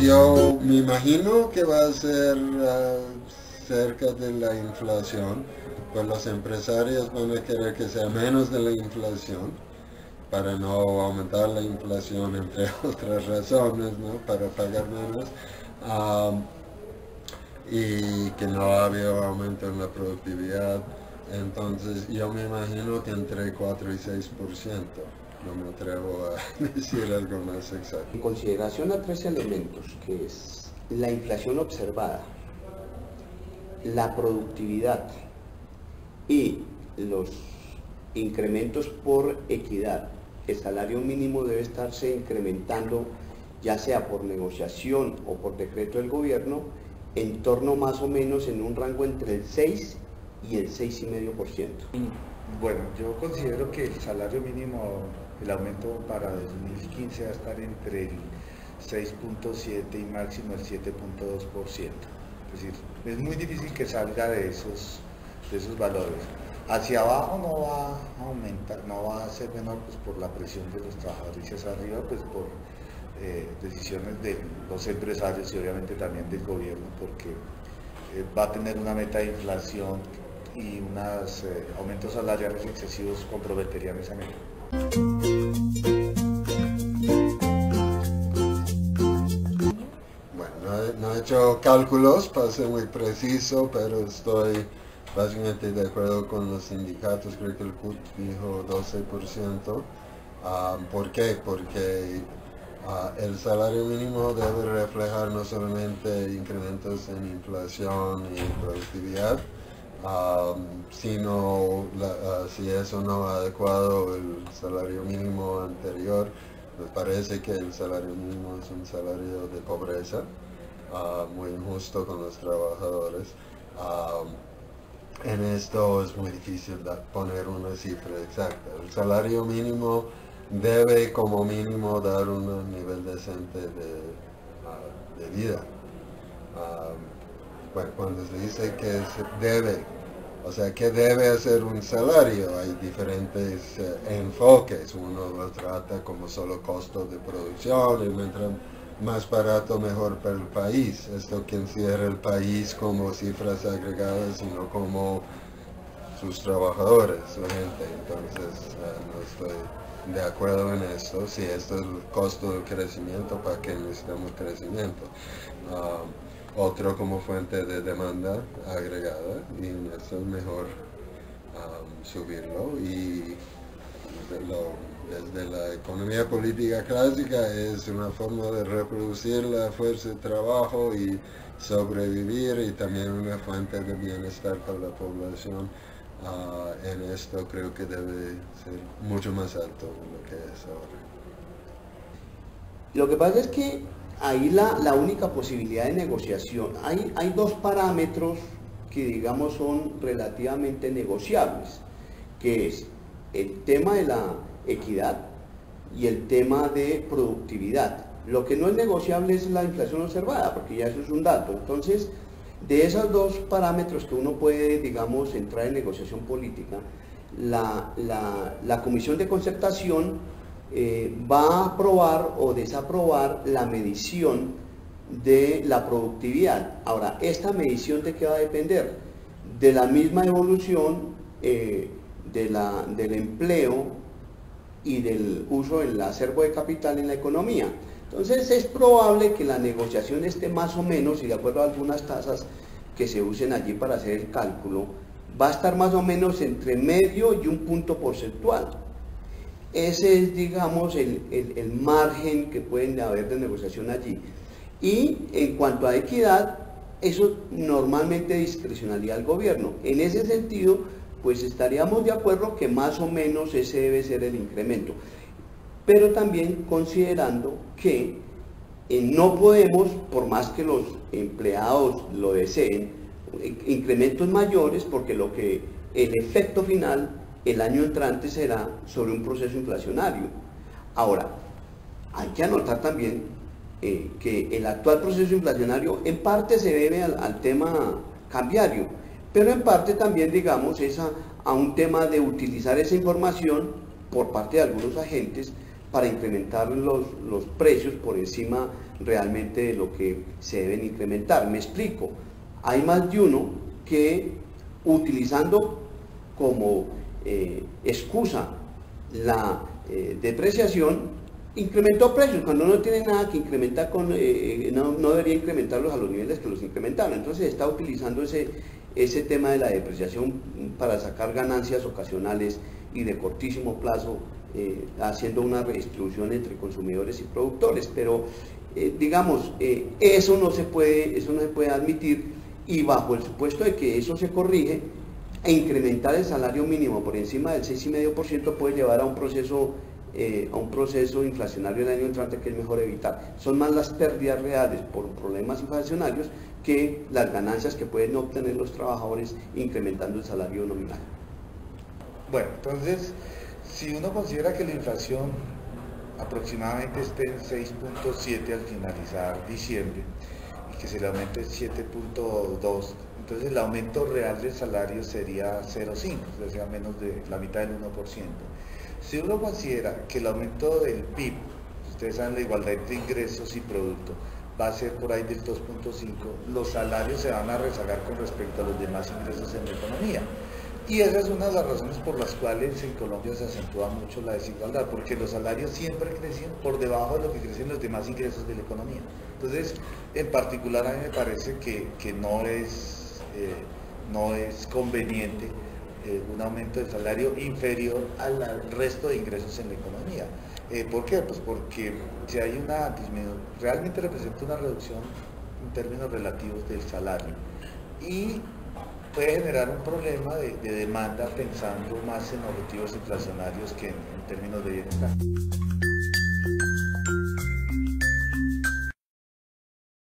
yo me imagino que va a ser cerca de la inflación, pues los empresarios van a querer que sea menos de la inflación para no aumentar la inflación, entre otras razones, ¿no? Para pagar menos. Am, y que no había aumento en la productividad. Entonces yo me imagino que entre 4 y 6%. No me atrevo a decir algo más exacto. En consideración a tres elementos, que es la inflación observada, la productividad y los incrementos por equidad, el salario mínimo debe estarse incrementando, ya sea por negociación o por decreto del gobierno, en torno más o menos en un rango entre el 6 y el 6,5%. Bueno, yo considero que el salario mínimo, el aumento para 2015 va a estar entre el 6,7 y máximo el 7,2%. Es decir, es muy difícil que salga de esos valores. Hacia abajo no va a aumentar, no va a ser menor pues, por la presión de los trabajadores y hacia arriba pues por decisiones de los empresarios y obviamente también del gobierno, porque va a tener una meta de inflación y unos aumentos salariales excesivos comprometerían esa meta. Bueno, no he hecho cálculos para ser muy preciso, pero estoy básicamente de acuerdo con los sindicatos. Creo que el CUT dijo 12%. ¿Por qué? Porque el salario mínimo debe reflejar no solamente incrementos en inflación y productividad, sino si eso no es adecuado el salario mínimo anterior. Me parece que el salario mínimo es un salario de pobreza, muy injusto con los trabajadores. En esto es muy difícil poner una cifra exacta. El salario mínimo debe como mínimo dar un nivel decente de vida. Bueno, cuando se dice que se debe, o sea, ¿qué debe hacer un salario? Hay diferentes enfoques. Uno lo trata como solo costo de producción y mientras más barato mejor para el país. Esto considera el país como cifras agregadas y no como sus trabajadores, la gente. Entonces no estoy de acuerdo en esto. Si esto es el costo del crecimiento, ¿para qué necesitamos crecimiento? Otro como fuente de demanda agregada, y eso es mejor subirlo. Y desde la economía política clásica es una forma de reproducir la fuerza de trabajo y sobrevivir, y también una fuente de bienestar para la población. En esto creo que debe ser mucho más alto de lo que es ahora. Lo que pasa es que ahí la única posibilidad de negociación, hay dos parámetros que digamos son relativamente negociables, que es el tema de la equidad y el tema de productividad. Lo que no es negociable es la inflación observada, porque ya eso es un dato. Entonces, de esos dos parámetros que uno puede, digamos, entrar en negociación política, la Comisión de Concertación va a aprobar o desaprobar la medición de la productividad. Ahora, ¿esta medición de qué va a depender? De la misma evolución del empleo y del uso del acervo de capital en la economía. Entonces es probable que la negociación esté más o menos, y de acuerdo a algunas tasas que se usen allí para hacer el cálculo, va a estar más o menos entre medio y un punto porcentual. Ese es, digamos, el margen que pueden haber de negociación allí. Y en cuanto a equidad, eso normalmente discrecionaría al gobierno. En ese sentido, pues estaríamos de acuerdo que más o menos ese debe ser el incremento. Pero también considerando que no podemos, por más que los empleados lo deseen, incrementos mayores, porque el efecto final el año entrante será sobre un proceso inflacionario. Ahora, hay que anotar también que el actual proceso inflacionario en parte se debe al tema cambiario, pero en parte también, digamos, es a un tema de utilizar esa información por parte de algunos agentes para incrementar los precios por encima realmente de lo que se deben incrementar. Me explico, hay más de uno que utilizando como excusa la depreciación, incrementó precios cuando no tiene nada que incrementar, no debería incrementarlos a los niveles que los incrementaron. Entonces está utilizando ese tema de la depreciación para sacar ganancias ocasionales y de cortísimo plazo, haciendo una redistribución entre consumidores y productores. Pero digamos, eso no se puede admitir, y bajo el supuesto de que eso se corrige, e incrementar el salario mínimo por encima del 6,5% puede llevar a un proceso inflacionario el año entrante que es mejor evitar. Son más las pérdidas reales por problemas inflacionarios que las ganancias que pueden obtener los trabajadores incrementando el salario nominal. Bueno, entonces, si uno considera que la inflación aproximadamente esté en 6.7 al finalizar diciembre y que se le aumente 7.2, entonces el aumento real del salario sería 0,5, o sea, menos de la mitad del 1%. Si uno considera que el aumento del PIB, ustedes saben la igualdad entre ingresos y producto, va a ser por ahí del 2.5, los salarios se van a rezagar con respecto a los demás ingresos en la economía. Y esa es una de las razones por las cuales en Colombia se acentúa mucho la desigualdad, porque los salarios siempre crecen por debajo de lo que crecen los demás ingresos de la economía. Entonces, en particular a mí me parece que no es conveniente un aumento del salario inferior al resto de ingresos en la economía. ¿Por qué? Pues porque si hay una disminución, realmente representa una reducción en términos relativos del salario y puede generar un problema de demanda pensando más en objetivos inflacionarios que en términos de bienestar.